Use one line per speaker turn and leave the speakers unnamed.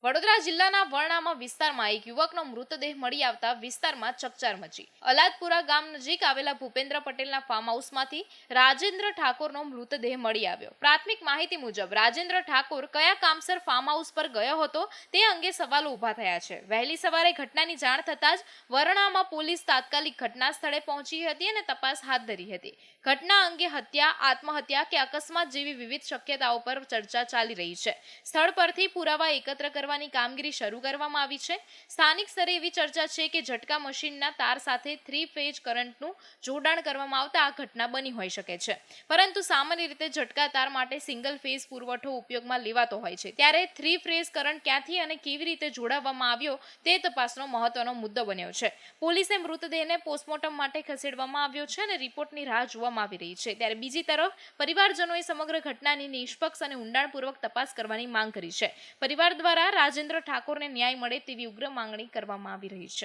વડોદરા જિલ્લાના વર્ણામાં વિસ્તારમાં એક યુવકનો મૃતદેહ મળી આવતા વિસ્તારમાં ચકચાર મચી। અલાદપુરા ગામ નજીક આવેલા ભૂપેન્દ્ર પટેલના ફાર્મ હાઉસમાંથી રાજેન્દ્ર ઠાકોરનો મૃતદેહ મળી આવ્યો। પ્રાથમિક માહિતી મુજબ રાજેન્દ્ર ઠાકોર કયા કામસર ફાર્મ હાઉસ પર ગયો હતો તે અંગે સવાલો ઊભા થયા છે। વહેલી સવારે ઘટનાની જાણ થતાં જ વર્ણામાં પોલીસ તાત્કાલિક ઘટના સ્થળે પહોંચી હતી અને તપાસ હાથ ધરી હતી। ઘટના અંગે હત્યા, આત્મહત્યા કે અકસ્માત જેવી વિવિધ શક્યતાઓ પર ચર્ચા ચાલી રહી છે। સ્થળ પરથી પુરાવા એકત્ર કરવાની કામગીરી શરૂ કરવામાં આવી છે। સ્થાનિક સ્તરે એવી ચર્ચા છે કે ઝટકા મશીનના તાર સાથે 3 ફેઝ કરંટનું જોડાણ કરવામાં આવતા આ ઘટના બની હોઈ શકે છે, પરંતુ સામાન્ય રીતે ઝટકા તાર માટે સિંગલ ફેઝ પુરવઠો ઉપયોગમાં લેવાતો હોય છે, ત્યારે 3 ફેઝ કરંટ ક્યાંથી અને કેવી રીતે જોડાવવામાં આવ્યો તે તપાસનો મહત્વનો મુદ્દો બન્યો છે। પોલીસે મૃતદેહને પોસ્ટમોર્ટમ માટે ખસેડવામાં આવ્યો છે અને રિપોર્ટની રાહ જોવામાં આવી રહી છે। ત્યારે બીજી તરફ પરિવારજનોએ સમગ્ર ઘટનાની નિષ્પક્ષ અને ઊંડાણપૂર્વક તપાસ કરવાની માંગ કરી છે। પરિવાર દ્વારા રાજેન્દ્ર ઠાકોરને ન્યાય મળે તેવી ઉગ્ર માંગણી કરવામાં આવી રહી છે।